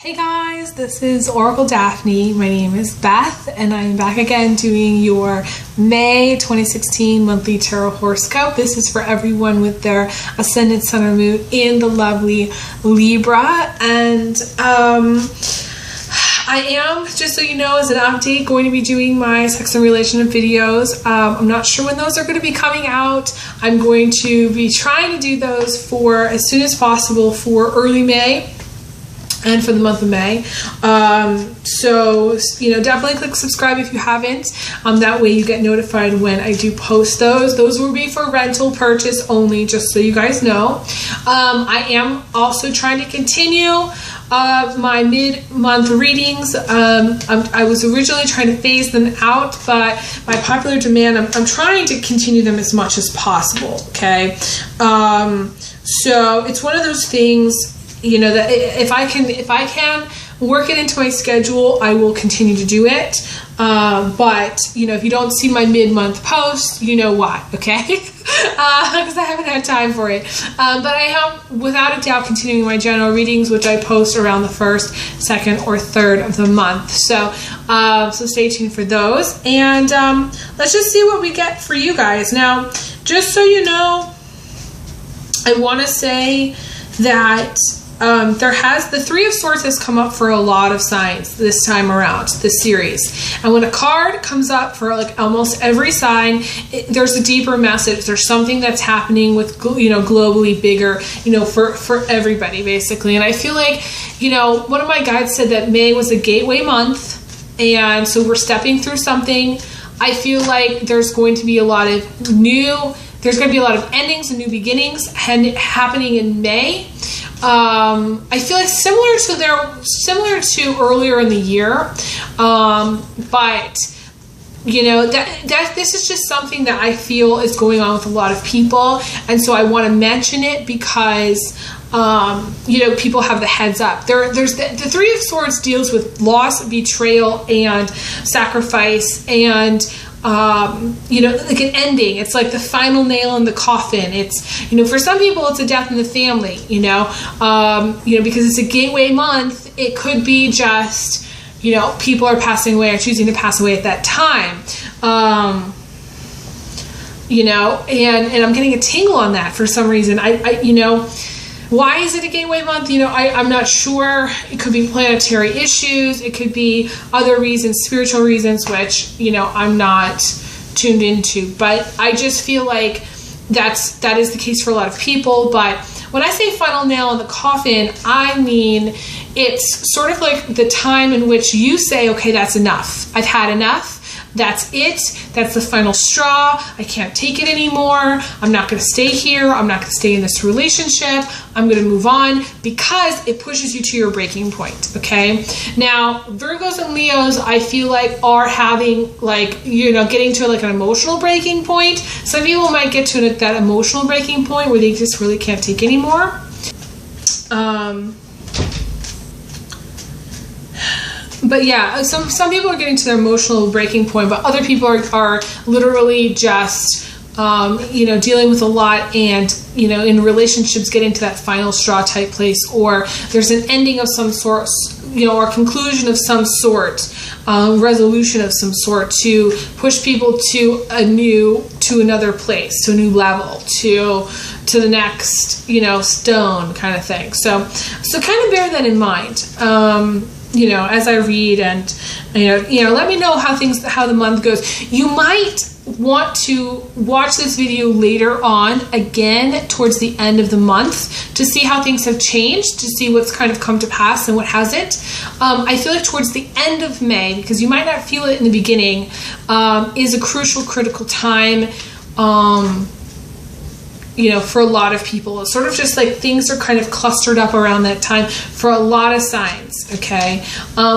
Hey guys, this is Oracle Daphne. My name is Beth and I'm back again doing your May 2016 monthly tarot horoscope. This is for everyone with their ascendant, sun, or moon in the lovely Libra. And I am, just so you know, as an update, going to be doing my sex and relationship videos. I'm not sure when those are going to be coming out. I'm going to be trying to do those for as soon as possible for early May and for the month of May. So, you know, definitely click subscribe if you haven't. That way you get notified when I do post those. Those will be for rental purchase only, just so you guys know. I am also trying to continue my mid-month readings. I was originally trying to phase them out, but by popular demand, I'm trying to continue them as much as possible, okay? So it's one of those things, you know, that if I can work it into my schedule, I will continue to do it. But, you know, if you don't see my mid-month post, you know why, okay? Because I haven't had time for it. But I am, without a doubt, continuing my general readings, which I post around the 1st, 2nd, or 3rd of the month. So, so stay tuned for those. And let's just see what we get for you guys. Now, just so you know, I want to say that the Three of Swords has come up for a lot of signs this time around, this series. And when a card comes up for like almost every sign, there's a deeper message. There's something that's happening with, you know, globally bigger, you know, for everybody basically. And I feel like, you know, one of my guides said that May was a gateway month. And so we're stepping through something. I feel like there's going to be a lot of there's going to be a lot of endings and new beginnings happening in May. I feel like similar to earlier in the year, but you know that this is just something that I feel is going on with a lot of people, and so I want to mention it because you know, people have the heads up. There's the Three of Swords deals with loss, betrayal, and sacrifice, and you know, like an ending. It's like the final nail in the coffin. It's, you know, for some people it's a death in the family, you know, because it's a gateway month. It could be just, you know, people are passing away or choosing to pass away at that time. You know, and I'm getting a tingle on that for some reason. I you know, why is it a gateway month? You know, I'm not sure. It could be planetary issues. It could be other reasons, spiritual reasons, which, you know, I'm not tuned into. But I just feel like that is the case for a lot of people. But when I say final nail in the coffin, I mean it's sort of like the time in which you say, okay, that's enough. I've had enough. That's it. That's the final straw. I can't take it anymore. I'm not going to stay here. I'm not going to stay in this relationship. I'm going to move on, because it pushes you to your breaking point. Okay. Now, Virgos and Leos, I feel like are having, like, you know, getting to like an emotional breaking point. Some people might get to that emotional breaking point where they just really can't take anymore. But yeah, some people are getting to their emotional breaking point, but other people are literally just, you know, dealing with a lot, and, you know, in relationships getting to that final straw type place, or there's an ending of some sort, you know, or conclusion of some sort, resolution of some sort to push people to another place, to a new level, to the next, you know, stone kind of thing. So kind of bear that in mind. You know, as I read, and you know, let me know how the month goes. You might want to watch this video later on again towards the end of the month to see how things have changed, to see what's kind of come to pass and what hasn't. I feel like towards the end of May, because you might not feel it in the beginning, is a crucial, critical time. You know, for a lot of people, it's sort of just like things are kind of clustered up around that time for a lot of signs, okay?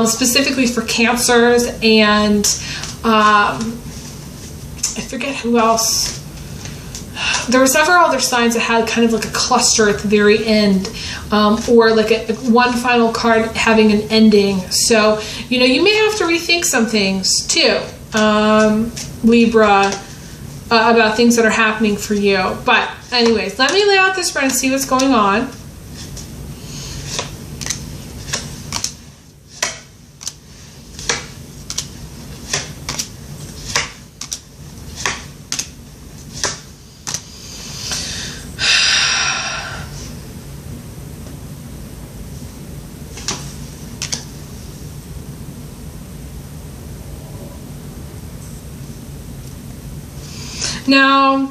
Specifically for Cancers, and I forget who else. There were several other signs that had kind of like a cluster at the very end, or like one final card having an ending. So, you know, you may have to rethink some things too, Libra, about things that are happening for you. But anyways, let me lay out this spread and see what's going on. Now,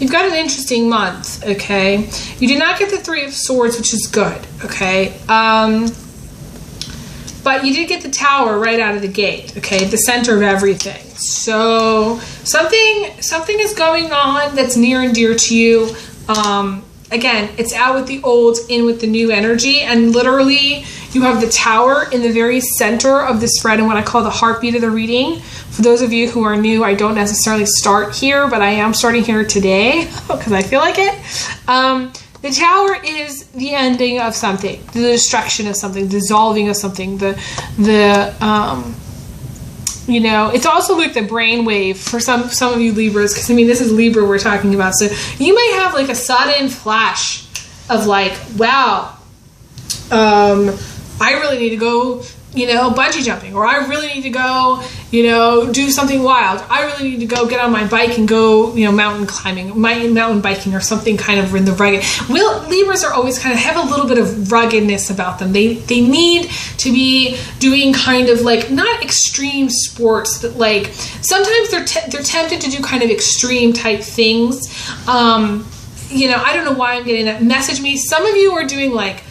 you've got an interesting month, okay? You did not get the Three of Swords, which is good, okay? But you did get the Tower right out of the gate, okay? The center of everything. So something is going on that's near and dear to you. Again, it's out with the old, in with the new energy, and literally you have the Tower in the very center of the spread and what I call the heartbeat of the reading. For those of you who are new, I don't necessarily start here, but I am starting here today because I feel like it. The Tower is the ending of something, the destruction of something, dissolving of something, you know, it's also like the brainwave for some of you Libras, because I mean, this is Libra we're talking about. So you might have like a sudden flash of like, wow, I really need to go, you know, bungee jumping, or I really need to go, you know, do something wild. I really need to go get on my bike and go, you know, mountain climbing, mountain biking, or something kind of in the rugged. Libras are always kind of have a little bit of ruggedness about them. They need to be doing kind of like, not extreme sports, but like sometimes they're tempted to do kind of extreme type things. You know, I don't know why I'm getting that. Message me. Some of you are doing like,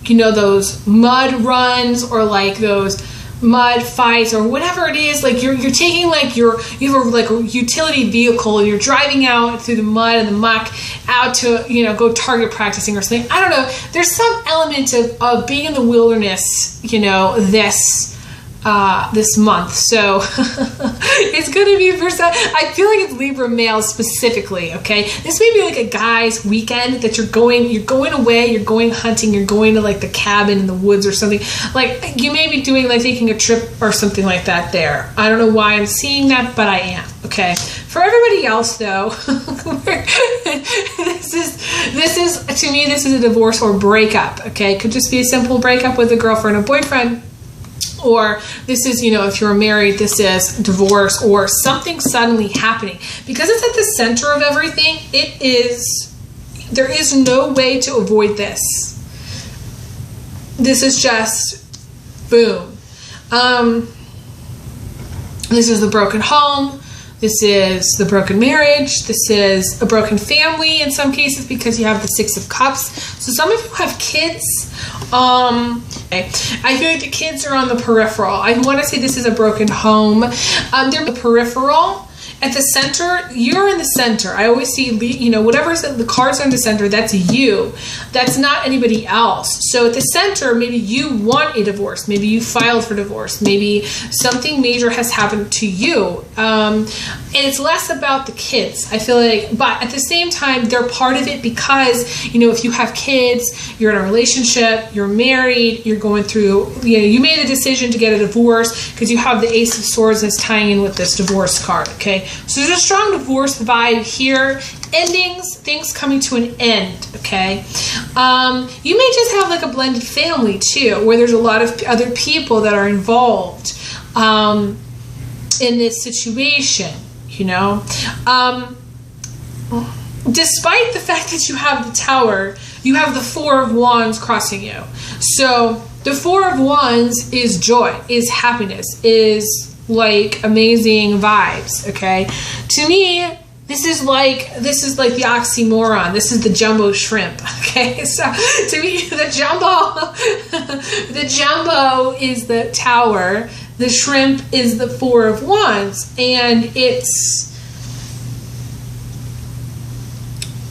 you know, those mud runs, or like those mud fights, or whatever it is. Like you're taking like you have like a utility vehicle, and you're driving out through the mud and the muck out to, you know, go target practicing or something. I don't know. There's some element of being in the wilderness, you know, this month. So it's going to be for some, I feel like it's Libra males specifically, okay? This may be like a guy's weekend that you're going away, you're going hunting, you're going to like the cabin in the woods or something. Like you may be doing like taking a trip or something like that there. I don't know why I'm seeing that, but I am, okay? For everybody else though, this is to me, this is a divorce or breakup, okay? It could just be a simple breakup with a girlfriend or boyfriend. Or this is, you know, if you're married, this is divorce or something suddenly happening. Because it's at the center of everything, there is no way to avoid this. This is just, boom. This is the broken home. This is the broken marriage. This is a broken family in some cases, because you have the Six of Cups. So some of you have kids. I feel like the kids are on the peripheral. I want to say this is a broken home. They're the peripheral. At the center, you're in the center. I always see, you know, whatever's the cards are in the center, that's you. That's not anybody else. So at the center, maybe you want a divorce. Maybe you filed for divorce. Maybe something major has happened to you. And it's less about the kids, I feel like. But at the same time, they're part of it because, you know, if you have kids, you're in a relationship, you're married, you're going through, you know, you made a decision to get a divorce because you have the Ace of Swords that's tying in with this divorce card, okay? So there's a strong divorce vibe here. Endings, things coming to an end, okay? You may just have like a blended family too, where there's a lot of other people that are involved in this situation, you know? Despite the fact that you have the Tower, you have the Four of Wands crossing you. So the Four of Wands is joy, is happiness, is like amazing vibes, okay? To me, this is like the oxymoron. This is the jumbo shrimp, okay? So to me, the jumbo is the Tower, the shrimp is the Four of Wands, and it's,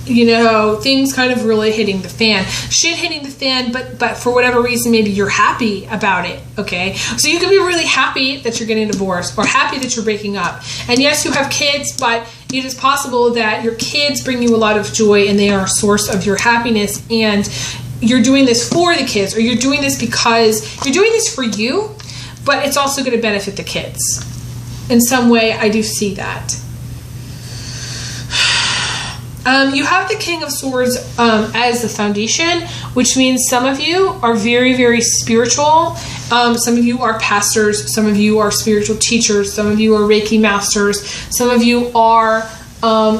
you know, things kind of really hitting the fan. Shit hitting the fan, but for whatever reason, maybe you're happy about it, okay? So you can be really happy that you're getting divorced or happy that you're breaking up. And yes, you have kids, but it is possible that your kids bring you a lot of joy and they are a source of your happiness, and you're doing this for the kids, or you're doing this because you're doing this for you, but it's also going to benefit the kids. In some way, I do see that. You have the King of Swords as the foundation, which means some of you are very, very spiritual. Some of you are pastors. Some of you are spiritual teachers. Some of you are Reiki masters. Some of you are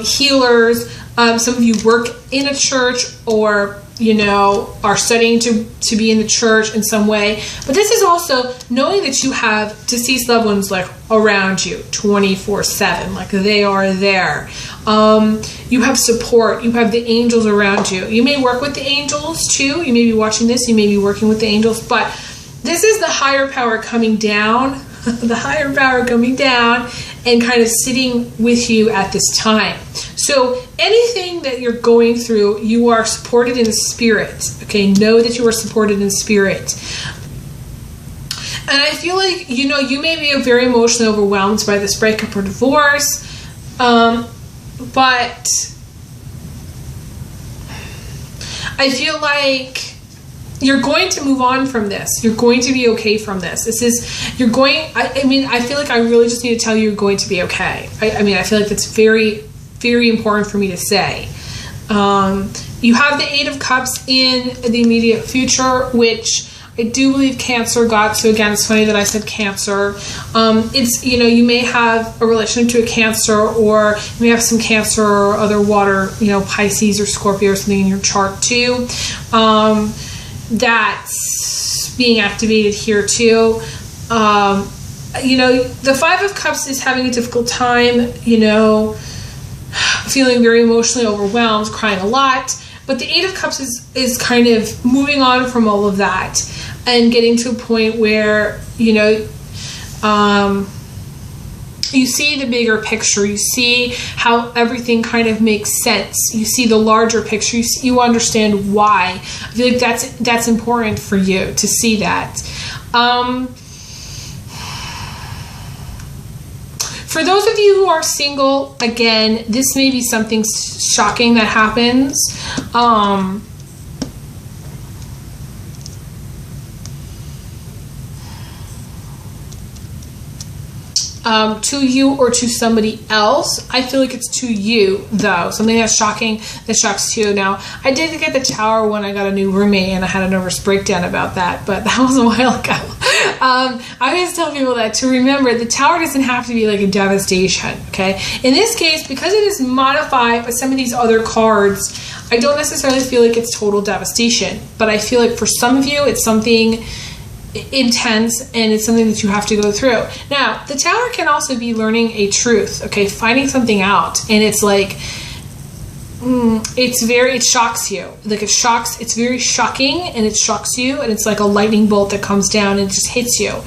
healers. Some of you work in a church, or are studying to be in the church in some way. But this is also knowing that you have deceased loved ones like around you 24/7, like they are there. You have support. You have the angels around you. You may work with the angels too. You may be watching this. You may be working with the angels, but this is the higher power coming down, the higher power coming down and kind of sitting with you at this time. So anything that you're going through, you are supported in the spirit. Okay, know that you are supported in spirit. And I feel like, you may be very emotionally overwhelmed by this breakup or divorce, but I feel like you're going to move on from this. You're going to be okay from this. I feel like I really just need to tell you you're going to be okay. I feel like that's very, very important for me to say. You have the Eight of Cups in the immediate future, which I do believe Cancer got. So again, it's funny that I said Cancer. It's, you may have a relation to a Cancer, or you may have some Cancer or other water, Pisces or Scorpio or something in your chart too. That's being activated here too. The Five of Cups is having a difficult time, feeling very emotionally overwhelmed, crying a lot. But the Eight of Cups is kind of moving on from all of that and getting to a point where, you see the bigger picture. You see how everything kind of makes sense. You see the larger picture. You understand why. I feel like that's important for you to see that. For those of you who are single, again, this may be something shocking that happens. To you or to somebody else. I feel like it's to you, though. Something that's shocking, that shocks you. Now, I did get the Tower when I got a new roommate, and I had a nervous breakdown about that, but that was a while ago. I always tell people that to remember, the Tower doesn't have to be like a devastation, okay? In this case, because it is modified by some of these other cards, I don't necessarily feel like it's total devastation, but I feel like for some of you, it's something intense, and it's something that you have to go through. Now, the Tower can also be learning a truth, okay, finding something out, and it's like, it shocks you. Like it's very shocking, and it shocks you, and it's like a lightning bolt that comes down and just hits you.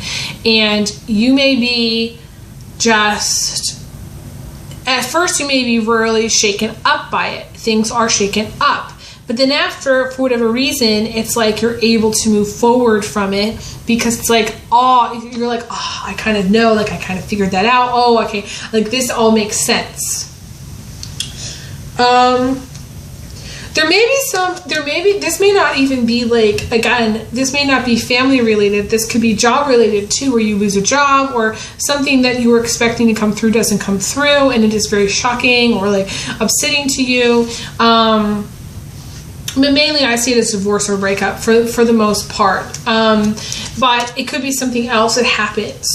And you may be at first you may be really shaken up by it. Things are shaken up. But then after, for whatever reason, it's like you're able to move forward from it, because it's like, you're like, I kind of know, like I kind of figured that out. Oh, okay, like this all makes sense. This may not even be like, again, this may not be family related. This could be job related too, where you lose a job, or something that you were expecting to come through doesn't come through, and it is very shocking or like upsetting to you. But mainly I see it as divorce or breakup for the most part. But it could be something else that happens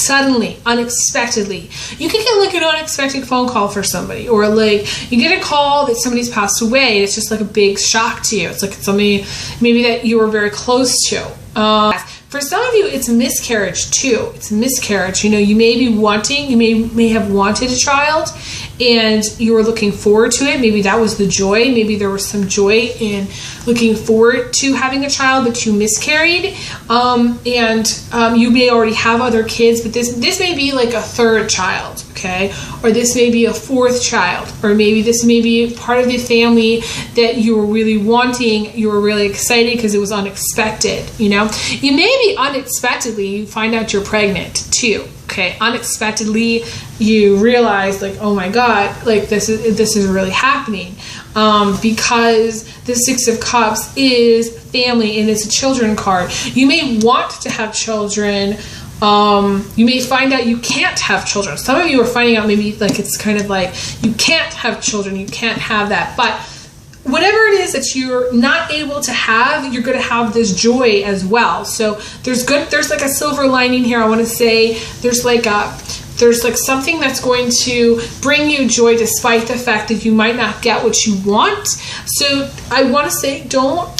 suddenly, unexpectedly. You can get like an unexpected phone call for somebody, or like you get a call that somebody's passed away, and it's just like a big shock to you. It's like somebody maybe that you were very close to. For some of you, it's a miscarriage too. It's a miscarriage. You may be wanting, you may have wanted a child, and you were looking forward to it. Maybe that was the joy. Maybe there was some joy in looking forward to having a child, but you miscarried. You may already have other kids, but this may be like a third child, okay? Or this may be a fourth child, or maybe this may be part of the family that you were really wanting. You were really excited because it was unexpected. You may be unexpectedly you find out you're pregnant too. Okay, unexpectedly you realize, like, oh my God, like this is really happening, because the Six of Cups is family, and it's a children card. You may want to have children. You may find out you can't have children. Some of you are finding out maybe like it's kind of like you can't have children. You can't have that, but whatever it is that you're not able to have, you're going to have this joy as well. So there's like a silver lining here. I want to say there's There's like something that's going to bring you joy despite the fact that you might not get what you want. So I want to say don't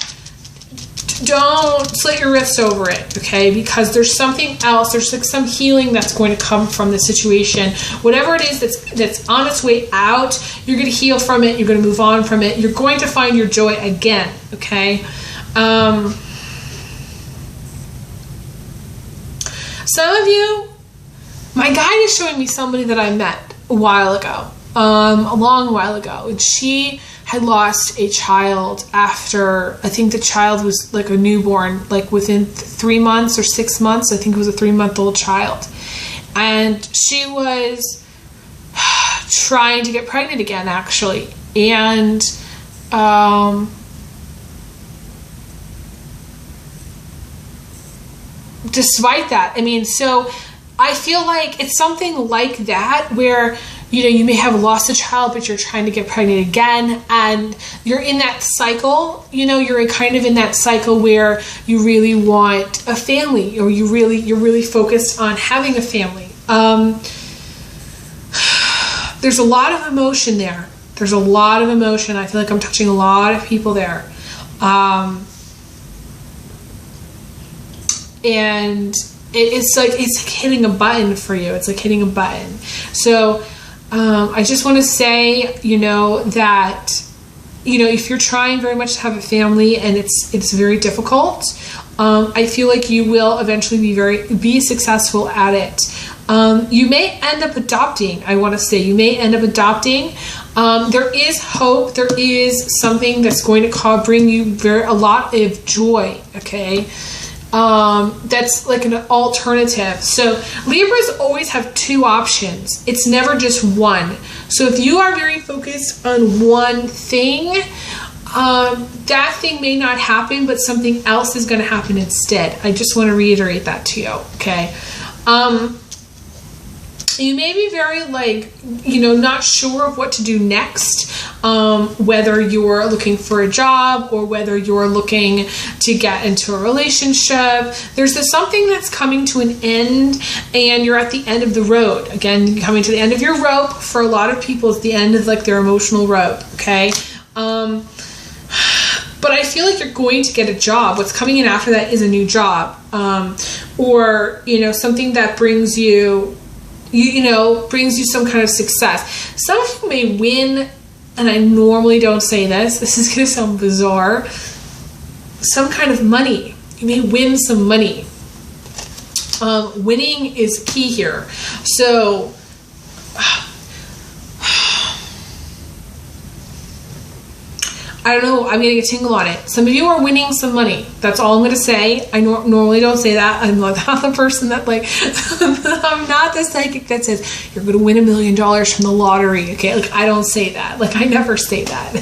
slit your wrists over it, okay? Because there's something else. There's like some healing that's going to come from the situation. Whatever it is that's on its way out, you're going to heal from it. You're going to move on from it. You're going to find your joy again, okay? Some of you, my guide is showing me somebody that I met a while ago, a long while ago, and she had lost a child after, I think the child was like a newborn, like within 3 months or 6 months. I think it was a 3-month-old child. And she was trying to get pregnant again, actually. And despite that, I mean, so I feel like it's something like that where, you know, you may have lost a child, but you're trying to get pregnant again, and you're in that cycle. You know, you're kind of in that cycle where you really want a family, or you're really focused on having a family. There's a lot of emotion there. There's a lot of emotion. I feel like I'm touching a lot of people there. And it's like hitting a button for you. It's like hitting a button. So I just want to say, you know, that, you know, if you're trying very much to have a family and it's very difficult, I feel like you will eventually be successful at it. You may end up adopting. I want to say you may end up adopting. There is hope. There is something that's going to bring you a lot of joy. Okay. That's like an alternative. So Libras always have 2 options. It's never just one. So if you are very focused on one thing, that thing may not happen, but something else is going to happen instead. I just want to reiterate that to you. Okay. You may be very not sure of what to do next, whether you're looking for a job or whether you're looking to get into a relationship. There's something that's coming to an end and you're at the end of the road. Again, coming to the end of your rope. For a lot of people, it's the end of their emotional rope. Okay. But I feel like you're going to get a job. What's coming in after that is a new job, or, something that brings you some kind of success. Some of you may win, and I normally don't say this. This is going to sound bizarre. Some kind of money. You may win some money. Winning is key here. So, I don't know. I'm going to get tingle on it. Some of you are winning some money. That's all I'm going to say. I normally don't say that. I'm not the person that I'm not the psychic that says you're going to win $1 million from the lottery. Okay. I don't say that. I never say that.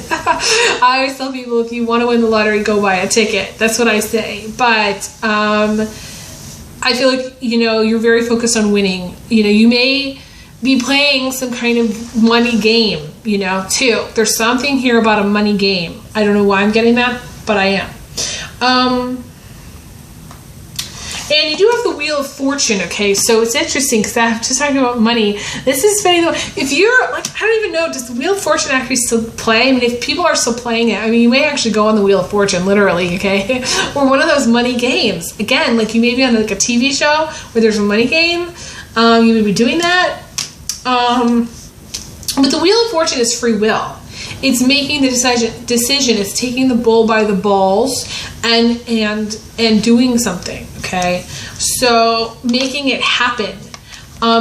I always tell people, if you want to win the lottery, go buy a ticket. That's what I say. But, I feel like, you're very focused on winning. You may be playing some kind of money game, too. There's something here about a money game. I don't know why I'm getting that, but I am. And you do have the Wheel of Fortune, okay? So it's interesting because I'm just talking about money. This is funny though. If you're, I don't even know, does the Wheel of Fortune actually still play? I mean, if people are still playing it, you may actually go on the Wheel of Fortune, literally, okay? Or one of those money games. Again, you may be on a TV show where there's a money game. You may be doing that. But the Wheel of Fortune is free will. It's making the decision. It's taking the bull by the balls and doing something. Okay, so making it happen.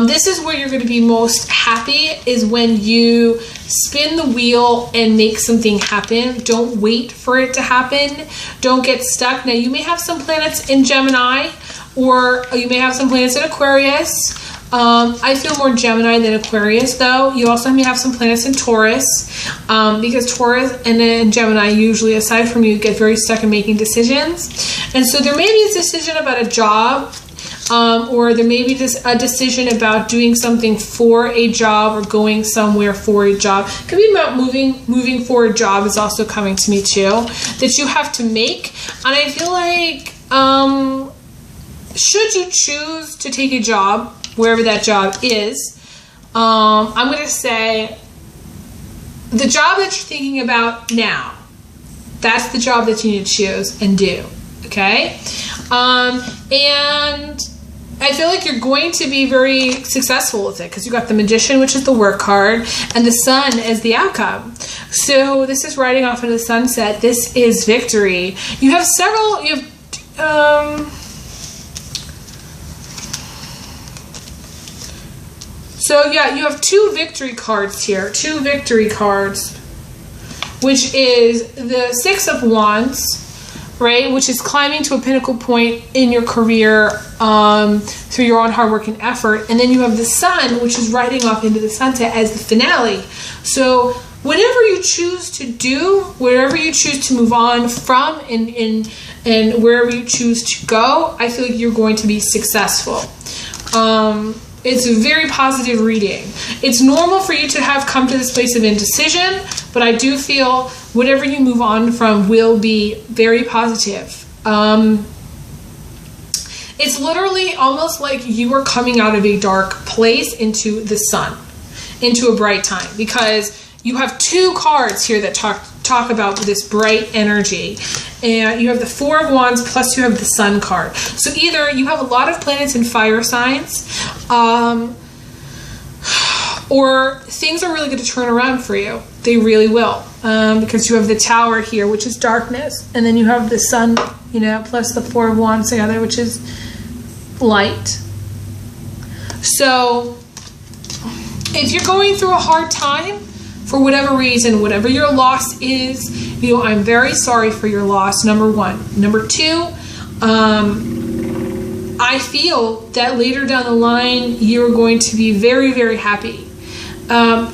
This is where you're going to be most happy, is when you spin the wheel and make something happen. Don't wait for it to happen. Don't get stuck. Now, you may have some planets in Gemini, or you may have some planets in Aquarius. I feel more Gemini than Aquarius, though. You also may have some planets in Taurus, because Taurus and then Gemini usually, aside from you, get very stuck in making decisions. And so there may be a decision about a job, or there may be a decision about doing something for a job or going somewhere for a job. It could be about moving for a job is also coming to me too, that you have to make. And I feel like, should you choose to take a job wherever that job is. I'm going to say the job that you're thinking about now, that's the job that you need to choose and do. Okay? And I feel like you're going to be very successful with it because you got the Magician, which is the work card, and the Sun as the outcome. So this is riding off into the sunset. This is victory. You have several, so yeah, you have 2 victory cards here. 2 victory cards, which is the 6 of Wands, right? Which is climbing to a pinnacle point in your career through your own hard work and effort. And then you have the Sun, which is riding off into the sunset as the finale. So whatever you choose to do, wherever you choose to move on from, and wherever you choose to go, I feel like you're going to be successful. It's a very positive reading. It's normal for you to have come to this place of indecision, but I do feel whatever you move on from will be very positive. It's literally almost like you are coming out of a dark place into the sun, into a bright time, because you have 2 cards here that talk about this bright energy. And you have the 4 of Wands plus you have the Sun card. So either you have a lot of planets in fire signs, or things are really going to turn around for you. They really will. Because you have the Tower here, which is darkness. And then you have the Sun, plus the 4 of Wands together, which is light. So if you're going through a hard time, for whatever reason, whatever your loss is, I'm very sorry for your loss, number 1. Number 2, I feel that later down the line, you're going to be very, very happy.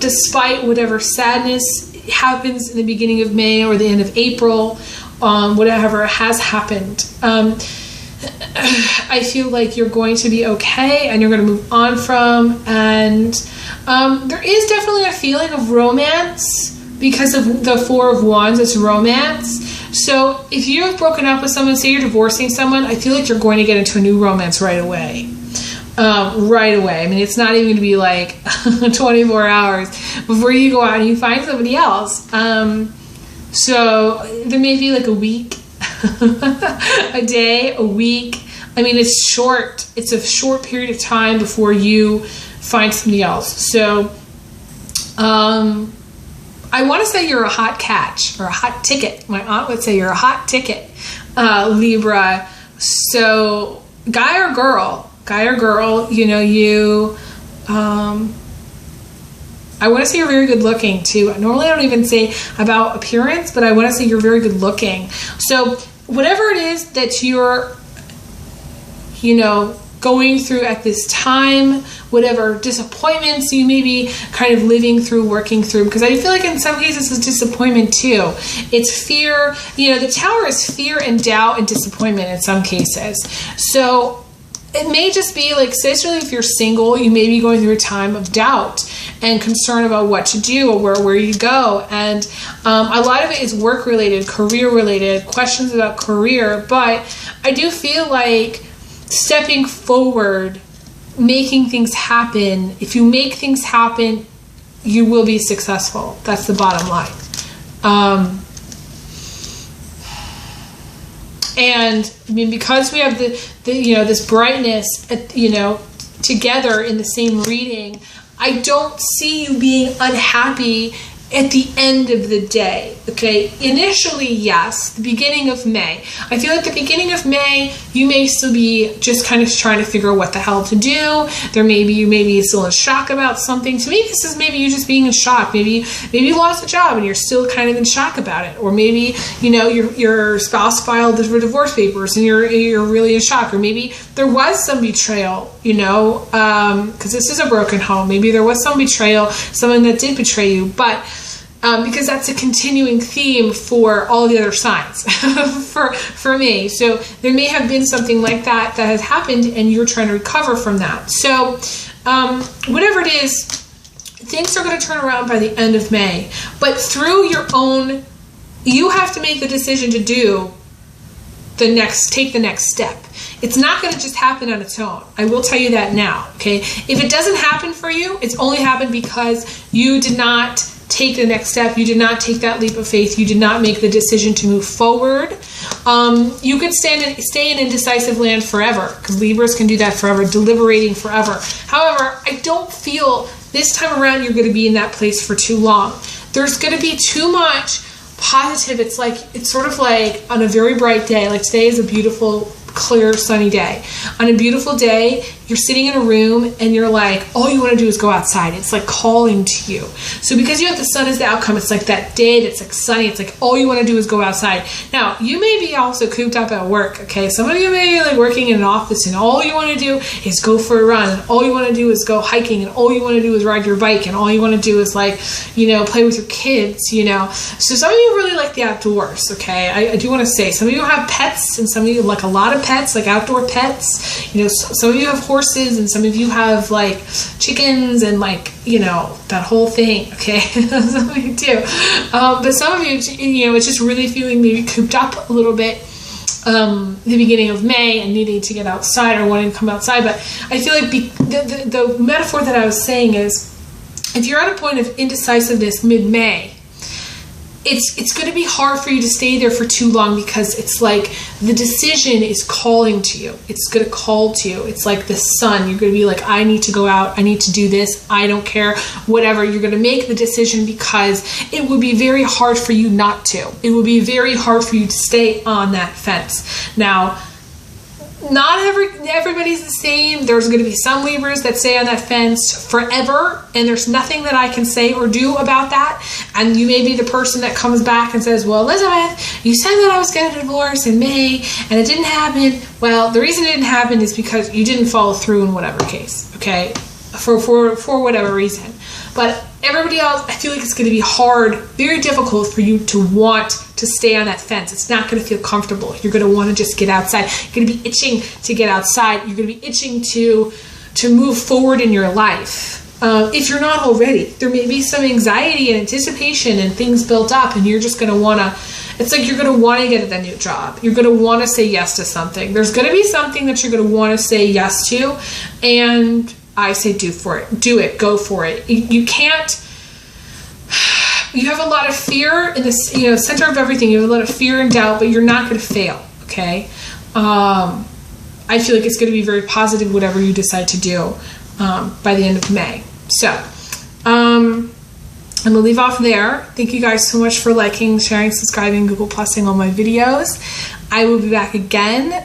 Despite whatever sadness happens in the beginning of May or the end of April, whatever has happened. I feel like you're going to be okay and you're going to move on from, and there is definitely a feeling of romance because of the 4 of Wands. It's romance. So if you've broken up with someone, say you're divorcing someone, I feel like you're going to get into a new romance right away. Right away. I mean, it's not even going to be like 24 hours before you go out and you find somebody else. So there may be like a week, a day, a week. I mean, it's short. It's a short period of time before you find somebody else. So, I want to say you're a hot catch or a hot ticket. My aunt would say you're a hot ticket, Libra. So, guy or girl, I want to say you're very good looking too. Normally I don't even say about appearance, but I want to say you're very good looking. So whatever it is that you're, going through at this time, whatever disappointments you may be kind of living through, working through, because I feel like in some cases it's disappointment too. It's fear. The Tower is fear and doubt and disappointment in some cases. So it may just be like, especially if you're single, you may be going through a time of doubt and concern about what to do or where you go. And a lot of it is work related, career related, questions about career. But I do feel like stepping forward, making things happen. If you make things happen, you will be successful. That's the bottom line. And I mean, because we have the this brightness, together in the same reading, I don't see you being unhappy at the end of the day. Okay, initially, yes, the beginning of May. I feel like the beginning of May, you may still be just kind of trying to figure out what the hell to do. You may be still in shock about something. To me, this is maybe you just being in shock. Maybe you lost a job and you're still kind of in shock about it. Or maybe, your spouse filed for divorce papers and you're really in shock. Or maybe there was some betrayal, because this is a broken home. Maybe there was some betrayal, someone that did betray you, but because that's a continuing theme for all the other signs for me. So there may have been something like that has happened and you're trying to recover from that. So whatever it is, things are going to turn around by the end of May. But through your own, you have to make the decision to take the next step. It's not going to just happen on its own. I will tell you that now, okay? If it doesn't happen for you, it's only happened because you did not take the next step. You did not take that leap of faith. You did not make the decision to move forward. You could stay in indecisive land forever, because Libras can do that forever, deliberating forever. However, I don't feel this time around you're going to be in that place for too long. There's going to be too much positive. It's sort of like on a very bright day, like today is a beautiful, clear, sunny day. On a beautiful day, you're sitting in a room and you're like, all you want to do is go outside. It's like calling to you. So because you have the sun as the outcome, it's like that day that's like sunny. It's like all you want to do is go outside. Now, you may be also cooped up at work, okay? Some of you may be like working in an office and all you want to do is go for a run, and all you want to do is go hiking, and all you want to do is ride your bike, and all you want to do is like, play with your kids, So some of you really like the outdoors, okay? I do want to say, some of you have pets, and some of you like a lot of pets, like outdoor pets. Some of you have horses, and some of you have like chickens and like, that whole thing, okay? Some of you do. But some of you, it's just really feeling maybe cooped up a little bit the beginning of May and needing to get outside or wanting to come outside. But I feel like the metaphor that I was saying is, if you're at a point of indecisiveness mid-May, it's going to be hard for you to stay there for too long, because it's like the decision is calling to you. It's going to call to you. It's like the sun. You're going to be like, I need to go out. I need to do this. I don't care. Whatever. You're going to make the decision because it would be very hard for you not to. It would be very hard for you to stay on that fence. Now, not everybody's the same. There's going to be some Libras that stay on that fence forever, and there's nothing that I can say or do about that. And you may be the person that comes back and says, well, Elizabeth, you said that I was getting a divorce in May and it didn't happen. Well, the reason it didn't happen is because you didn't follow through in whatever case, okay, for whatever reason. But everybody else, I feel like it's going to be hard, very difficult for you to want to stay on that fence. It's not going to feel comfortable. You're going to want to just get outside. You're going to be itching to get outside. You're going to be itching to move forward in your life. If you're not already, there may be some anxiety and anticipation and things built up, and you're just going to want to, it's like you're going to want to get a new job. You're going to want to say yes to something. There's going to be something that you're going to want to say yes to, and I say do it, go for it. You can't, you have a lot of fear in this, center of everything. You have a lot of fear and doubt, but you're not going to fail, okay? I feel like it's going to be very positive, whatever you decide to do by the end of May. So, I'm going to leave off there. Thank you guys so much for liking, sharing, subscribing, Google Plusing all my videos. I will be back again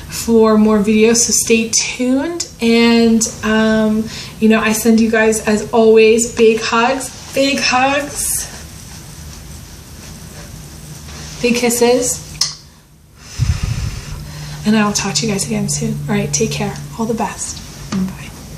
for more videos, so stay tuned. And, I send you guys, as always, big hugs, big kisses. And I will talk to you guys again soon. All right, take care. All the best. Bye.